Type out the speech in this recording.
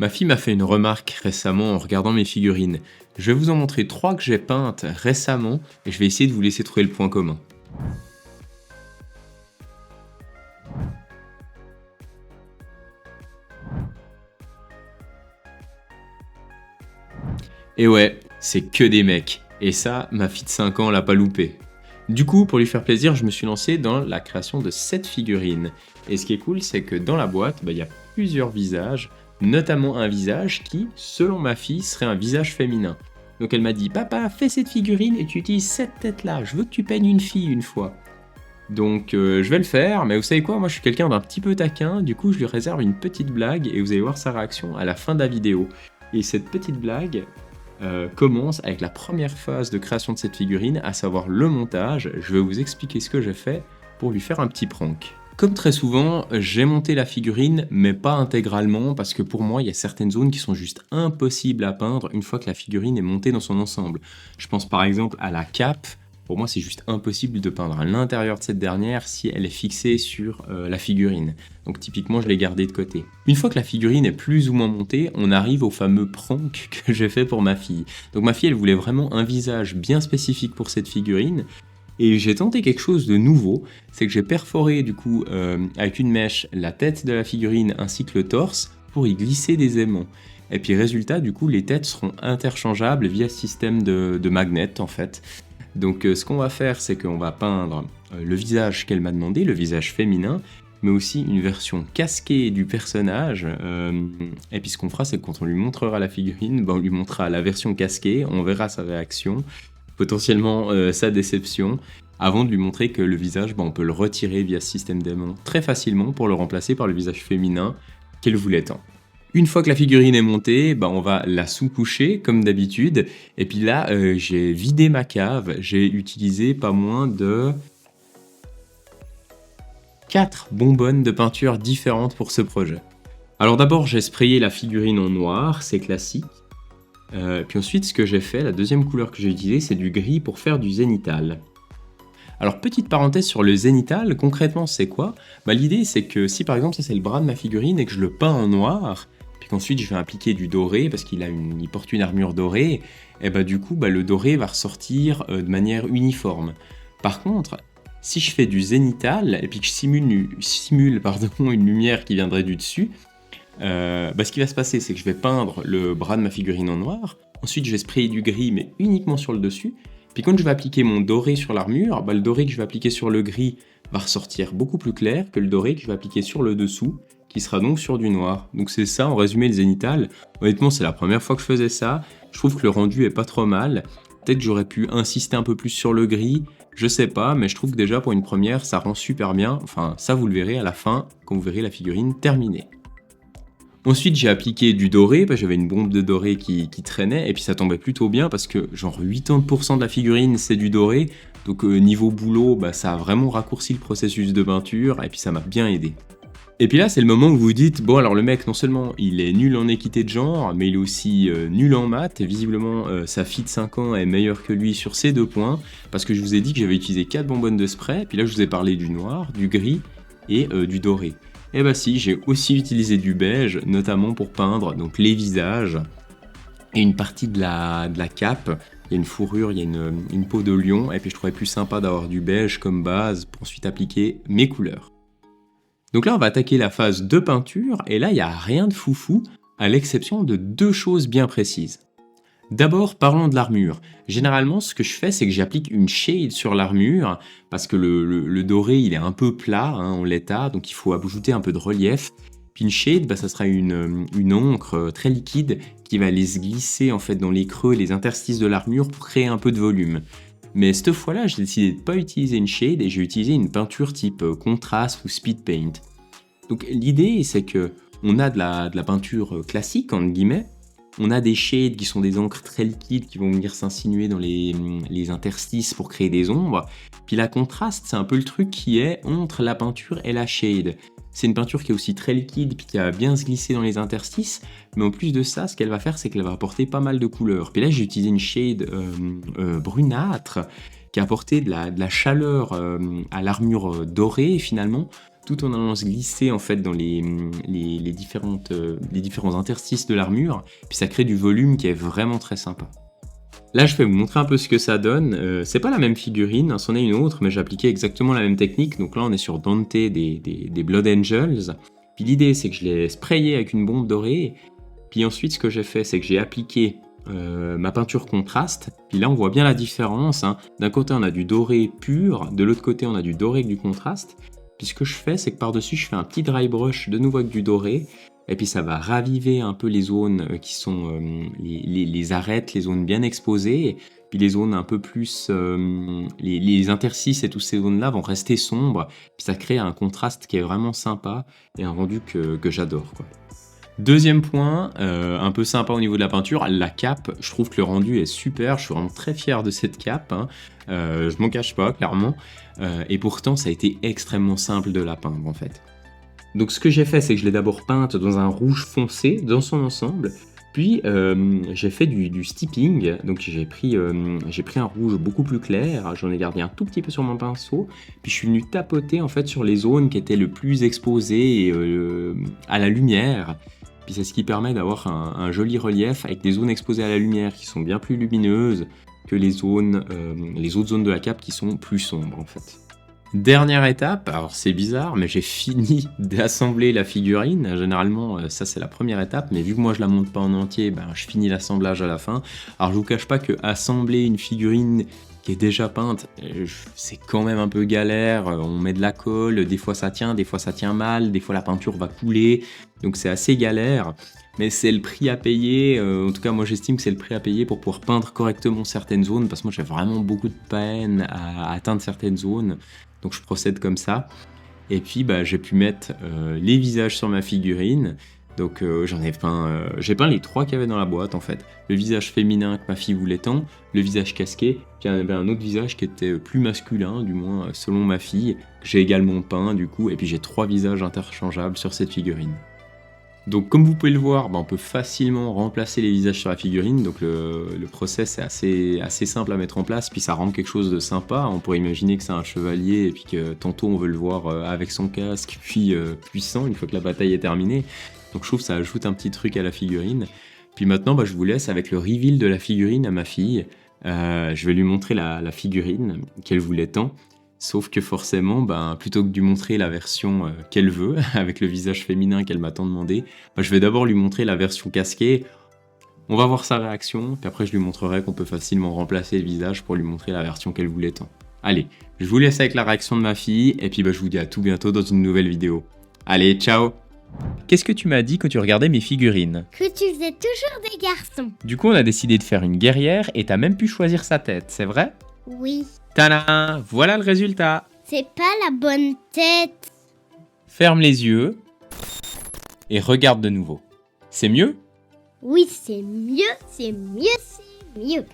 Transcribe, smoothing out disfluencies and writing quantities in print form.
Ma fille m'a fait une remarque récemment en regardant mes figurines. Je vais vous en montrer 3 que j'ai peintes récemment et je vais essayer de vous laisser trouver le point commun. Et ouais, c'est que des mecs. Et ça, ma fille de 5 ans l'a pas loupé. Du coup, pour lui faire plaisir, je me suis lancé dans la création de 7 figurines. Et ce qui est cool, c'est que dans la boîte, il y a plusieurs visages, notamment un visage qui, selon ma fille, serait un visage féminin. Donc elle m'a dit, papa, fais cette figurine et tu utilises cette tête-là, je veux que tu peignes une fille une fois. Donc je vais le faire, mais vous savez quoi, moi je suis quelqu'un d'un petit peu taquin, du coup je lui réserve une petite blague et vous allez voir sa réaction à la fin de la vidéo. Et cette petite blague commence avec la première phase de création de cette figurine, à savoir le montage. Je vais vous expliquer ce que j'ai fait pour lui faire un petit prank. Comme très souvent, j'ai monté la figurine, mais pas intégralement, parce que pour moi, il y a certaines zones qui sont juste impossibles à peindre une fois que la figurine est montée dans son ensemble. Je pense par exemple à la cape. Pour moi, c'est juste impossible de peindre à l'intérieur de cette dernière si elle est fixée sur la figurine. Donc typiquement, je l'ai gardée de côté. Une fois que la figurine est plus ou moins montée, on arrive au fameux prank que j'ai fait pour ma fille. Donc ma fille, elle voulait vraiment un visage bien spécifique pour cette figurine. Et j'ai tenté quelque chose de nouveau, c'est que j'ai perforé du coup avec une mèche la tête de la figurine ainsi que le torse pour y glisser des aimants. Et puis résultat, du coup, les têtes seront interchangeables via système de magnets en fait. Donc ce qu'on va faire, c'est qu'on va peindre le visage qu'elle m'a demandé, le visage féminin, mais aussi une version casquée du personnage. Et puis ce qu'on fera, c'est que quand on lui montrera la figurine, on lui montrera la version casquée, on verra sa réaction, potentiellement sa déception, avant de lui montrer que le visage, on peut le retirer via ce système d'aimant très facilement pour le remplacer par le visage féminin qu'elle voulait tant. Une fois que la figurine est montée, on va la sous-coucher comme d'habitude. Et puis là, j'ai vidé ma cave. J'ai utilisé pas moins de 4 bonbonnes de peinture différentes pour ce projet. Alors d'abord, j'ai sprayé la figurine en noir, c'est classique. Puis ensuite, ce que j'ai fait, la deuxième couleur que j'ai utilisée, c'est du gris pour faire du zénithal. Alors petite parenthèse sur le zénithal, concrètement c'est quoi ? L'idée c'est que si par exemple ça c'est le bras de ma figurine et que je le peins en noir, puis qu'ensuite je vais appliquer du doré parce qu'il porte une armure dorée, et du coup le doré va ressortir de manière uniforme. Par contre, si je fais du zénithal et puis que je simule une lumière qui viendrait du dessus, ce qui va se passer c'est que je vais peindre le bras de ma figurine en noir, ensuite je vais sprayer du gris mais uniquement sur le dessus. Puis quand je vais appliquer mon doré sur l'armure, le doré que je vais appliquer sur le gris va ressortir beaucoup plus clair que le doré que je vais appliquer sur le dessous, qui sera donc sur du noir. Donc c'est ça en résumé le zénithal. Honnêtement c'est la première fois que je faisais ça, je trouve que le rendu est pas trop mal. Peut-être que j'aurais pu insister un peu plus sur le gris, je sais pas, mais je trouve que déjà pour une première ça rend super bien. Enfin ça vous le verrez à la fin quand vous verrez la figurine terminée. Ensuite, j'ai appliqué du doré, j'avais une bombe de doré qui traînait, et puis ça tombait plutôt bien parce que genre 80% de la figurine c'est du doré, donc niveau boulot, ça a vraiment raccourci le processus de peinture, et puis ça m'a bien aidé. Et puis là, c'est le moment où vous vous dites, bon alors le mec, non seulement il est nul en équité de genre, mais il est aussi nul en maths, et visiblement sa fille de 5 ans est meilleure que lui sur ces 2 points, parce que je vous ai dit que j'avais utilisé 4 bonbonnes de spray, puis là je vous ai parlé du noir, du gris et du doré. Et si, j'ai aussi utilisé du beige, notamment pour peindre donc les visages et une partie de la cape. Il y a une fourrure, il y a une peau de lion, et puis je trouvais plus sympa d'avoir du beige comme base pour ensuite appliquer mes couleurs. Donc là, on va attaquer la phase de peinture, et là, il n'y a rien de foufou, à l'exception de 2 choses bien précises. D'abord, parlons de l'armure. Généralement, ce que je fais, c'est que j'applique une shade sur l'armure, parce que le doré, il est un peu plat en l'état, donc il faut ajouter un peu de relief. Puis une shade, ça sera une encre très liquide qui va aller se glisser en fait dans les creux, les interstices de l'armure pour créer un peu de volume. Mais cette fois-là, j'ai décidé de ne pas utiliser une shade et j'ai utilisé une peinture type contraste ou speed paint. Donc l'idée, c'est que on a de la peinture classique, entre guillemets. On a des shades qui sont des encres très liquides qui vont venir s'insinuer dans les interstices pour créer des ombres. Puis la contraste, c'est un peu le truc qui est entre la peinture et la shade. C'est une peinture qui est aussi très liquide puis qui va bien se glisser dans les interstices. Mais en plus de ça, ce qu'elle va faire, c'est qu'elle va apporter pas mal de couleurs. Puis là, j'ai utilisé une shade brunâtre qui a apporté de la chaleur à l'armure dorée finalement, tout en allant se glisser en fait dans les différents interstices de l'armure, puis ça crée du volume qui est vraiment très sympa. Là, je vais vous montrer un peu ce que ça donne. C'est pas la même figurine, c'en est une autre, mais j'ai appliqué exactement la même technique. Donc là, on est sur Dante des Blood Angels. Puis l'idée, c'est que je l'ai sprayé avec une bombe dorée. Puis ensuite, ce que j'ai fait, c'est que j'ai appliqué ma peinture contraste. Puis là, on voit bien la différence. D'un côté, on a du doré pur. De l'autre côté, on a du doré avec du contraste. Puis ce que je fais, c'est que par-dessus, je fais un petit dry brush de nouveau avec du doré. Et puis ça va raviver un peu les zones qui sont les arêtes, les zones bien exposées. Puis les zones un peu plus... les interstices et toutes ces zones-là vont rester sombres. Puis ça crée un contraste qui est vraiment sympa et un rendu que j'adore, quoi. Deuxième point, un peu sympa au niveau de la peinture, la cape. Je trouve que le rendu est super. Je suis vraiment très fier de cette cape. Je m'en cache pas, clairement. Et pourtant, ça a été extrêmement simple de la peindre, en fait. Donc ce que j'ai fait, c'est que je l'ai d'abord peinte dans un rouge foncé, dans son ensemble. Puis j'ai fait du steeping, donc j'ai pris un rouge beaucoup plus clair, j'en ai gardé un tout petit peu sur mon pinceau, puis je suis venu tapoter en fait sur les zones qui étaient le plus exposées à la lumière. Puis c'est ce qui permet d'avoir un joli relief avec des zones exposées à la lumière qui sont bien plus lumineuses que les autres zones de la cape qui sont plus sombres en fait. Dernière étape, alors c'est bizarre, mais j'ai fini d'assembler la figurine. Généralement, ça c'est la première étape, mais vu que moi je la monte pas en entier, je finis l'assemblage à la fin. Alors je vous cache pas que assembler une figurine qui est déjà peinte, c'est quand même un peu galère. On met de la colle, des fois ça tient mal, des fois la peinture va couler, donc c'est assez galère. Mais c'est le prix à payer, en tout cas moi j'estime que c'est le prix à payer pour pouvoir peindre correctement certaines zones, parce que moi j'ai vraiment beaucoup de peine à atteindre certaines zones. Donc je procède comme ça. Et puis j'ai pu mettre les visages sur ma figurine. Donc j'ai peint les 3 qu'il y avait dans la boîte en fait. Le visage féminin que ma fille voulait tant, le visage casqué, puis il y en avait un autre visage qui était plus masculin, du moins selon ma fille, que j'ai également peint du coup. Et puis j'ai 3 visages interchangeables sur cette figurine. Donc comme vous pouvez le voir, on peut facilement remplacer les visages sur la figurine, donc le process est assez simple à mettre en place, puis ça rend quelque chose de sympa. On pourrait imaginer que c'est un chevalier et puis que tantôt on veut le voir avec son casque, puis puissant une fois que la bataille est terminée. Donc je trouve que ça ajoute un petit truc à la figurine. Puis maintenant je vous laisse avec le reveal de la figurine à ma fille. Je vais lui montrer la figurine qu'elle voulait tant. Sauf que forcément, plutôt que de lui montrer la version qu'elle veut, avec le visage féminin qu'elle m'a tant demandé, je vais d'abord lui montrer la version casquée. On va voir sa réaction, puis après je lui montrerai qu'on peut facilement remplacer le visage pour lui montrer la version qu'elle voulait tant. Allez, je vous laisse avec la réaction de ma fille, et puis je vous dis à tout bientôt dans une nouvelle vidéo. Allez, ciao! Qu'est-ce que tu m'as dit quand tu regardais mes figurines? Que tu faisais toujours des garçons. Du coup, on a décidé de faire une guerrière, et t'as même pu choisir sa tête, c'est vrai? Oui. Tadam! Voilà le résultat! C'est pas la bonne tête. Ferme les yeux et regarde de nouveau. C'est mieux? Oui, c'est mieux, c'est mieux, c'est mieux.